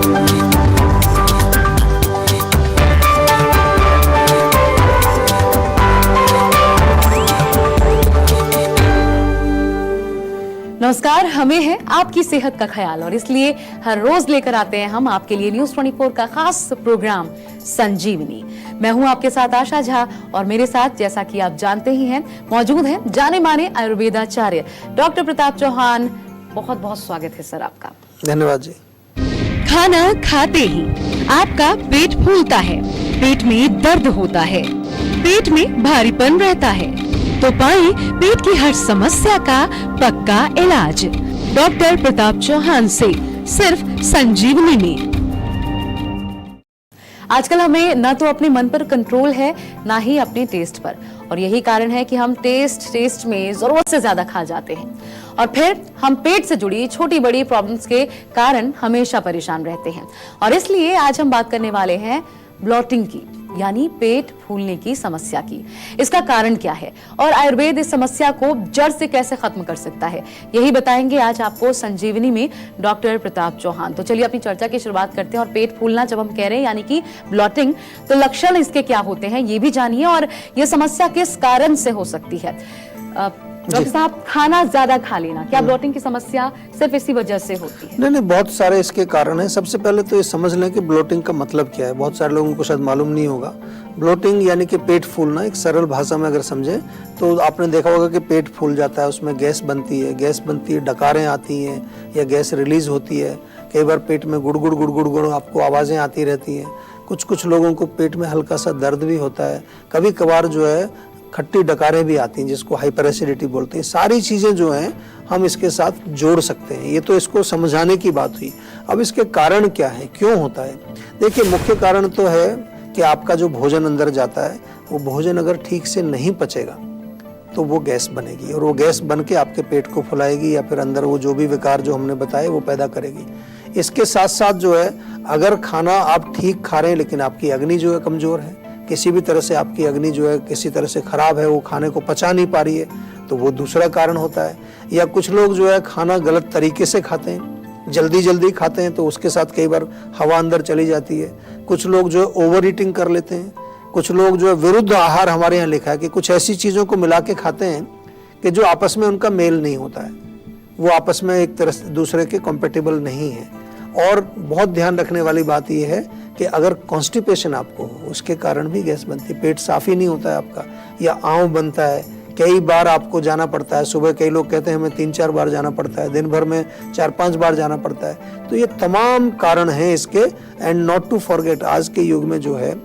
नमस्कार, हमें है आपकी सेहत का ख्याल और इसलिए हर रोज लेकर आते हैं हम आपके लिए न्यूज 24 का खास प्रोग्राम संजीवनी। मैं हूं आपके साथ आशा झा और मेरे साथ, जैसा कि आप जानते ही हैं, मौजूद हैं जाने माने आयुर्वेदाचार्य डॉक्टर प्रताप चौहान। बहुत बहुत स्वागत है सर आपका। धन्यवाद जी। खाना खाते ही आपका पेट फूलता है, पेट में दर्द होता है, पेट में भारीपन रहता है, तो पाएं पेट की हर समस्या का पक्का इलाज डॉक्टर प्रताप चौहान से, सिर्फ संजीवनी में। आजकल हमें न तो अपने मन पर कंट्रोल है, ना ही अपने टेस्ट पर, और यही कारण है कि हम टेस्ट में जरूरत से ज्यादा खा जाते हैं और फिर हम पेट से जुड़ी छोटी बड़ी प्रॉब्लम्स के कारण हमेशा परेशान रहते हैं। और इसलिए आज हम बात करने वाले हैं ब्लॉटिंग की, यानी पेट फूलने की समस्या की। इसका कारण क्या है और आयुर्वेद इस समस्या को जड़ से कैसे खत्म कर सकता है, यही बताएंगे आज आपको संजीवनी में डॉक्टर प्रताप चौहान। तो चलिए अपनी चर्चा की शुरुआत करते हैं। और पेट फूलना जब हम कह रहे हैं यानी कि ब्लॉटिंग, तो लक्षण इसके क्या होते हैं ये भी जानिए, और ये समस्या किस कारण से हो सकती है। डॉक्टर साहब, खाना ज्यादा खा लेना, क्या ब्लॉटिंग की समस्या सिर्फ इसी वजह से होती है? नहीं, बहुत सारे इसके कारण हैं। सबसे पहले तो ये समझ लें कि ब्लोटिंग का मतलब क्या है। बहुत सारे लोगों को शायद मालूम नहीं होगा। ब्लोटिंग यानी कि पेट फूलना, एक सरल भाषा में अगर समझें तो आपने देखा होगा कि पेट फूल जाता है, उसमें गैस बनती है, डकारें आती हैं या गैस रिलीज होती है। कई बार पेट में गुड़ गुड़ आपको आवाज़ें आती रहती हैं। कुछ लोगों को पेट में हल्का सा दर्द भी होता है। कभी कभार जो है खट्टी डकारें भी आती हैं, जिसको हाइपर एसिडिटी बोलते हैं। सारी चीज़ें जो हैं हम इसके साथ जोड़ सकते हैं। ये तो इसको समझाने की बात हुई। अब इसके कारण क्या है, क्यों होता है? देखिए, मुख्य कारण तो है कि आपका जो भोजन अंदर जाता है, वो भोजन अगर ठीक से नहीं पचेगा तो वो गैस बनेगी, और वो गैस बन के आपके पेट को फुलाएगी या फिर अंदर वो जो भी विकार जो हमने बताए वो पैदा करेगी। इसके साथ साथ जो है, अगर खाना आप ठीक खा रहे हैं लेकिन आपकी अग्नि जो है कमज़ोर है, किसी भी तरह से आपकी अग्नि जो है किसी तरह से खराब है, वो खाने को पचा नहीं पा रही है, तो वो दूसरा कारण होता है। या कुछ लोग जो है खाना गलत तरीके से खाते हैं, जल्दी खाते हैं, तो उसके साथ कई बार हवा अंदर चली जाती है। कुछ लोग जो है ओवर ईटिंग कर लेते हैं। कुछ लोग जो है विरुद्ध आहार, हमारे यहाँ लिखा है कि कुछ ऐसी चीज़ों को मिला के खाते हैं कि जो आपस में उनका मेल नहीं होता है, वो आपस में एक तरह से दूसरे के कॉम्पेटिबल नहीं है। और बहुत ध्यान रखने वाली बात यह है कि अगर कॉन्स्टिपेशन आपको हो, उसके कारण भी गैस बनती है, पेट साफ ही नहीं होता है आपका, या आंव बनता है, कई बार आपको जाना पड़ता है। सुबह कई लोग कहते हैं हमें 3-4 बार जाना पड़ता है, दिन भर में 4-5 बार जाना पड़ता है। तो ये तमाम कारण हैं इसके। एंड नॉट टू फॉरगेट, आज के युग में जो है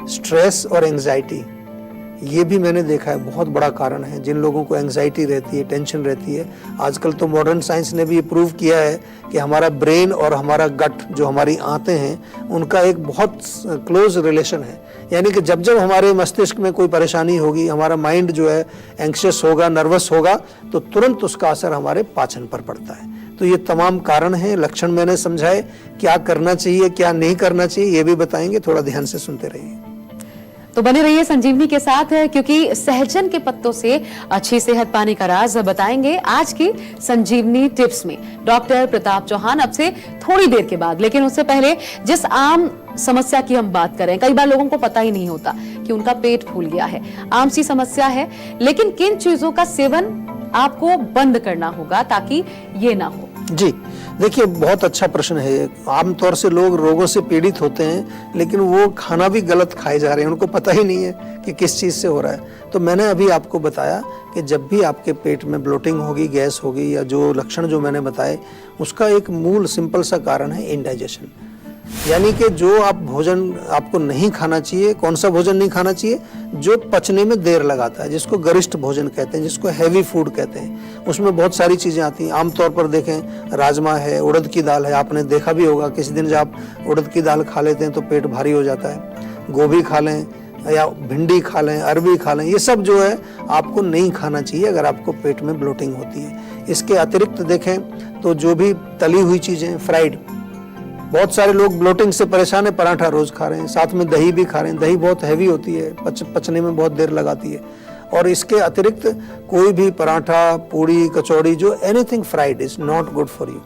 स्ट्रेस और एंग्जाइटी, ये भी मैंने देखा है बहुत बड़ा कारण है। जिन लोगों को एंग्जाइटी रहती है, टेंशन रहती है, आजकल तो मॉडर्न साइंस ने भी ये प्रूव किया है कि हमारा ब्रेन और हमारा गट, जो हमारी आंतें हैं, उनका एक बहुत क्लोज रिलेशन है। यानी कि जब जब हमारे मस्तिष्क में कोई परेशानी होगी, हमारा माइंड जो है एंग्शियस होगा, नर्वस होगा, तो तुरंत उसका असर हमारे पाचन पर पड़ता है। तो ये तमाम कारण हैं, लक्षण मैंने समझाए। क्या करना चाहिए, क्या नहीं करना चाहिए, ये भी बताएंगे, थोड़ा ध्यान से सुनते रहिए। तो बने रहिए संजीवनी के साथ, क्योंकि सहजन के पत्तों से अच्छी सेहत पाने का राज बताएंगे आज की संजीवनी टिप्स में डॉक्टर प्रताप चौहान, अब से थोड़ी देर के बाद। लेकिन उससे पहले जिस आम समस्या की हम बात करें, कई बार लोगों को पता ही नहीं होता कि उनका पेट फूल गया है, आम सी समस्या है, लेकिन किन चीजों का सेवन आपको बंद करना होगा ताकि ये ना हो? जी देखिए, बहुत अच्छा प्रश्न है। आमतौर से लोग रोगों से पीड़ित होते हैं, लेकिन वो खाना भी गलत खाए जा रहे हैं, उनको पता ही नहीं है कि किस चीज़ से हो रहा है। तो मैंने अभी आपको बताया कि जब भी आपके पेट में ब्लोटिंग होगी, गैस होगी, या जो लक्षण जो मैंने बताए, उसका एक मूल सिंपल सा कारण है इंडाइजेशन। यानी कि जो आप भोजन आपको नहीं खाना चाहिए, कौन सा भोजन नहीं खाना चाहिए? जो पचने में देर लगाता है, जिसको गरिष्ठ भोजन कहते हैं, जिसको हैवी फूड कहते हैं। उसमें बहुत सारी चीज़ें आती हैं। आमतौर पर देखें, राजमा है, उड़द की दाल है, आपने देखा भी होगा किसी दिन जब आप उड़द की दाल खा लेते हैं तो पेट भारी हो जाता है। गोभी खा लें या भिंडी खा लें, अरबी खा लें, ये सब जो है आपको नहीं खाना चाहिए अगर आपको पेट में ब्लोटिंग होती है। इसके अतिरिक्त देखें तो जो भी तली हुई चीज़ें, फ्राइड, बहुत सारे लोग ब्लोटिंग से परेशान है, पराठा रोज खा रहे हैं, साथ में दही भी खा रहे हैं। दही बहुत हैवी होती है, पचने में बहुत देर लगाती है। और इसके अतिरिक्त कोई भी पराठा, पूड़ी, कचौड़ी, जो anything fried is not good for you.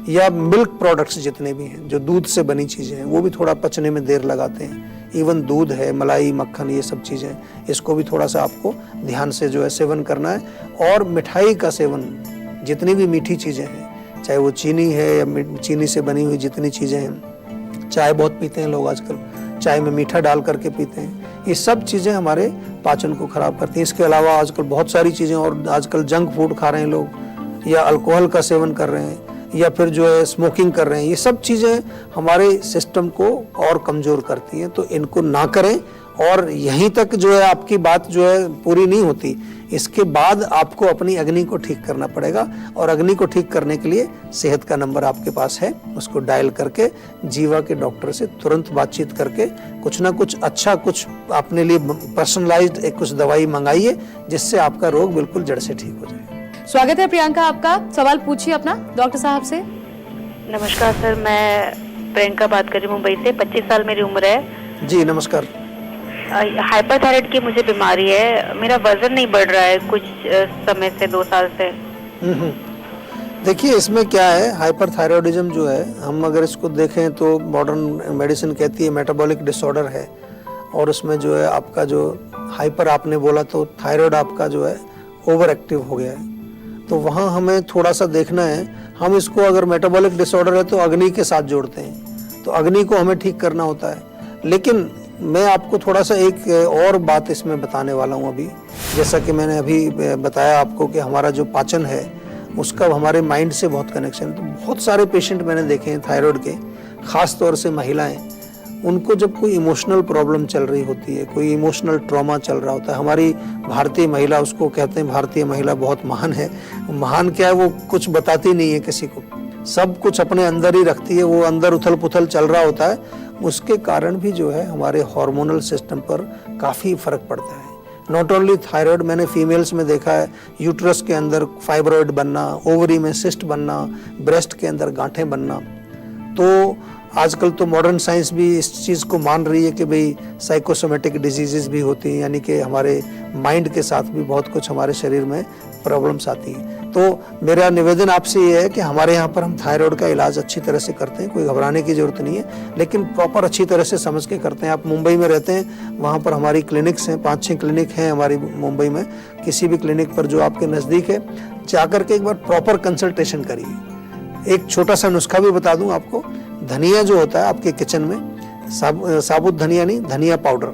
या मिल्क प्रोडक्ट्स जितने भी हैं, जो दूध से बनी चीज़ें हैं, वो भी थोड़ा पचने में देर लगाते हैं। इवन दूध है, मलाई, मक्खन, ये सब चीज़ें, इसको भी थोड़ा सा आपको ध्यान से जो है सेवन करना है। और मिठाई का सेवन, जितनी भी मीठी चीज़ें हैं, चाहे वो चीनी है या चीनी से बनी हुई जितनी चीज़ें हैं, चाय बहुत पीते हैं लोग आजकल, चाय में मीठा डाल करके पीते हैं, ये सब चीज़ें हमारे पाचन को ख़राब करती हैं। इसके अलावा आजकल बहुत सारी चीज़ें, और आजकल जंक फूड खा रहे हैं लोग, या अल्कोहल का सेवन कर रहे हैं, या फिर जो है स्मोकिंग कर रहे हैं, ये सब चीज़ें हमारे सिस्टम को और कमज़ोर करती हैं। तो इनको ना करें। और यहीं तक जो है आपकी बात जो है पूरी नहीं होती, इसके बाद आपको अपनी अग्नि को ठीक करना पड़ेगा। और अग्नि को ठीक करने के लिए सेहत का नंबर आपके पास है, उसको डायल करके जीवा के डॉक्टर से तुरंत बातचीत करके कुछ ना कुछ अच्छा, कुछ अपने लिए पर्सनलाइज्ड एक कुछ दवाई मंगाइए, जिससे आपका रोग बिल्कुल जड़ से ठीक हो जाए। स्वागत है प्रियंका आपका। सवाल पूछिए अपना डॉक्टर साहब से। नमस्कार सर, मैं प्रियंका बात कर रही हूँ मुंबई से। 25 साल मेरी उम्र है। जी नमस्कार। हाइपरथायराइड की मुझे बीमारी है। मेरा वजन नहीं बढ़ रहा है कुछ समय से, 2 साल से। देखिए इसमें क्या है, हाइपरथायरॉयडिज्म जो है, हम अगर इसको देखें तो मॉडर्न मेडिसिन कहती है मेटाबॉलिक डिसऑर्डर है। और उसमें जो है आपका जो हाइपर आपने बोला, तो थायराइड आपका जो है ओवर एक्टिव हो गया है। तो वहाँ हमें थोड़ा सा देखना है। हम इसको अगर मेटाबॉलिक डिसऑर्डर है तो अग्नि के साथ जोड़ते हैं, तो अग्नि को हमें ठीक करना होता है। लेकिन मैं आपको थोड़ा सा एक और बात इसमें बताने वाला हूँ अभी। जैसा कि मैंने अभी बताया आपको कि हमारा जो पाचन है उसका हमारे माइंड से बहुत कनेक्शन है। तो बहुत सारे पेशेंट मैंने देखे हैं थायराइड के, ख़ास तौर से महिलाएं, उनको जब कोई इमोशनल प्रॉब्लम चल रही होती है, कोई इमोशनल ट्रॉमा चल रहा होता है। हमारी भारतीय महिला, उसको कहते हैं भारतीय महिला बहुत महान है। महान क्या है, वो कुछ बताती नहीं है किसी को, सब कुछ अपने अंदर ही रखती है। वो अंदर उथल पुथल चल रहा होता है, उसके कारण भी जो है हमारे हार्मोनल सिस्टम पर काफ़ी फर्क पड़ता है। नॉट ओनली थायराइड, मैंने फीमेल्स में देखा है यूट्रस के अंदर फाइब्रॉइड बनना, ओवरी में सिस्ट बनना, ब्रेस्ट के अंदर गांठें बनना। तो आजकल तो मॉडर्न साइंस भी इस चीज़ को मान रही है कि भाई साइकोसोमेटिक डिजीजेस भी होती हैं, यानी कि हमारे माइंड के साथ भी बहुत कुछ हमारे शरीर में प्रॉब्लम्स आती हैं। तो मेरा निवेदन आपसे ये है कि हमारे यहाँ पर हम थायराइड का इलाज अच्छी तरह से करते हैं, कोई घबराने की ज़रूरत नहीं है, लेकिन प्रॉपर अच्छी तरह से समझ के करते हैं। आप मुंबई में रहते हैं, वहाँ पर हमारी क्लिनिक्स हैं, 5-6 क्लिनिक हैं हमारी मुंबई में। किसी भी क्लिनिक पर जो आपके नज़दीक है, जाकर के एक बार प्रॉपर कंसल्टेशन करिए। एक छोटा सा नुस्खा भी बता दूं आपको। धनिया जो होता है आपके किचन में, साबुत धनिया नहीं, धनिया पाउडर,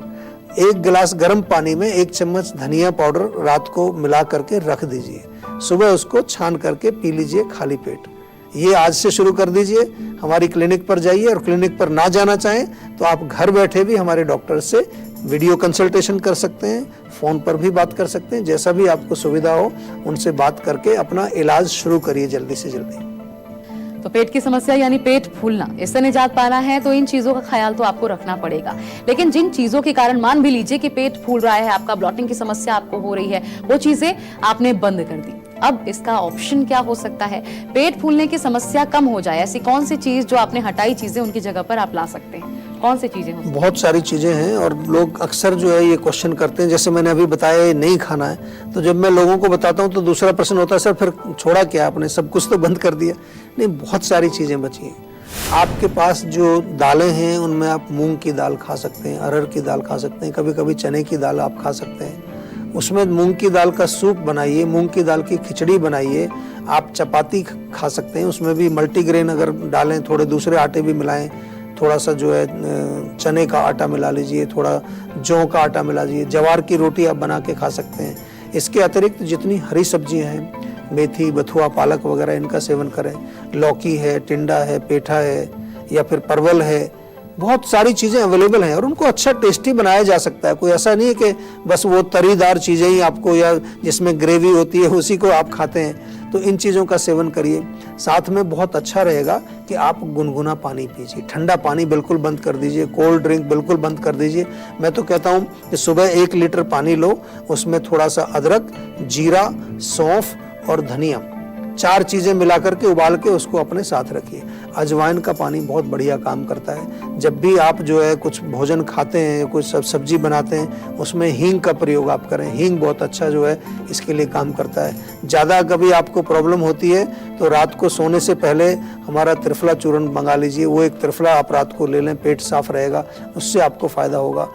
1 गिलास गर्म पानी में 1 चम्मच धनिया पाउडर रात को मिला करके रख दीजिए। सुबह उसको छान करके पी लीजिए खाली पेट। ये आज से शुरू कर दीजिए। हमारी क्लिनिक पर जाइए, और क्लिनिक पर ना जाना चाहें तो आप घर बैठे भी हमारे डॉक्टर से वीडियो कंसल्टेशन कर सकते हैं, फ़ोन पर भी बात कर सकते हैं। जैसा भी आपको सुविधा हो उनसे बात करके अपना इलाज शुरू करिए जल्दी से जल्दी। तो पेट की समस्या यानी पेट फूलना, इससे निजात पाना है तो इन चीजों का ख्याल तो आपको रखना पड़ेगा। लेकिन जिन चीजों के कारण मान भी लीजिए कि पेट फूल रहा है, आपका ब्लॉटिंग की समस्या आपको हो रही है, वो चीजें आपने बंद कर दी। अब इसका ऑप्शन क्या हो सकता है, पेट फूलने की समस्या कम हो जाए? ऐसी कौन सी चीज जो आपने हटाई चीजें उनकी जगह पर आप ला सकते हैं? कौन सी चीजें हो? बहुत सारी चीज़ें हैं, और लोग अक्सर जो है ये क्वेश्चन करते हैं। जैसे मैंने अभी बताया ये नहीं खाना है, तो जब मैं लोगों को बताता हूँ तो दूसरा प्रश्न होता है, सर फिर छोड़ा क्या आपने, सब कुछ तो बंद कर दिया? नहीं, बहुत सारी चीज़ें बची हैं। आपके पास जो दालें हैं उनमें आप मूंग की दाल खा सकते हैं, अरहर की दाल खा सकते हैं, कभी कभी चने की दाल आप खा सकते हैं। उसमें मूंग की दाल का सूप बनाइए, मूंग की दाल की खिचड़ी बनाइए। आप चपाती खा सकते हैं, उसमें भी मल्टीग्रेन अगर डालें, थोड़े दूसरे आटे भी मिलाएं, थोड़ा सा जो है चने का आटा मिला लीजिए, थोड़ा जौ का आटा मिला लीजिए, जवार की रोटी आप बना के खा सकते हैं। इसके अतिरिक्त जितनी हरी सब्जियां हैं, मेथी, बथुआ, पालक वगैरह, इनका सेवन करें। लौकी है, टिंडा है, पेठा है, या फिर परवल है, बहुत सारी चीज़ें अवेलेबल हैं, और उनको अच्छा टेस्टी बनाया जा सकता है। कोई ऐसा नहीं है कि बस वो तरीदार चीज़ें ही आपको, या जिसमें ग्रेवी होती है उसी को आप खाते हैं। तो इन चीज़ों का सेवन करिए। साथ में बहुत अच्छा रहेगा कि आप गुनगुना पानी पीजिए, ठंडा पानी बिल्कुल बंद कर दीजिए, कोल्ड ड्रिंक बिल्कुल बंद कर दीजिए। मैं तो कहता हूँ कि सुबह 1 लीटर पानी लो, उसमें थोड़ा सा अदरक, जीरा, सौंफ और धनिया 4 चीजें मिला करके उबाल के उसको अपने साथ रखिए। अजवाइन का पानी बहुत बढ़िया काम करता है। जब भी आप जो है कुछ भोजन खाते हैं, कुछ सब्जी बनाते हैं, उसमें हींग का प्रयोग आप करें। हींग बहुत अच्छा जो है इसके लिए काम करता है। ज़्यादा कभी आपको प्रॉब्लम होती है तो रात को सोने से पहले हमारा त्रिफला चूर्ण मंगा लीजिए। वो एक त्रिफला आप रात को ले लें, पेट साफ रहेगा, उससे आपको फायदा होगा।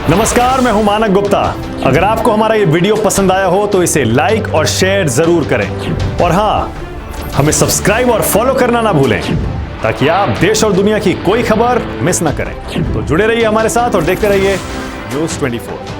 नमस्कार, मैं हूं मानक गुप्ता। अगर आपको हमारा ये वीडियो पसंद आया हो तो इसे लाइक और शेयर जरूर करें, और हां, हमें सब्सक्राइब और फॉलो करना ना भूलें ताकि आप देश और दुनिया की कोई खबर मिस ना करें। तो जुड़े रहिए हमारे साथ और देखते रहिए न्यूज़ 24।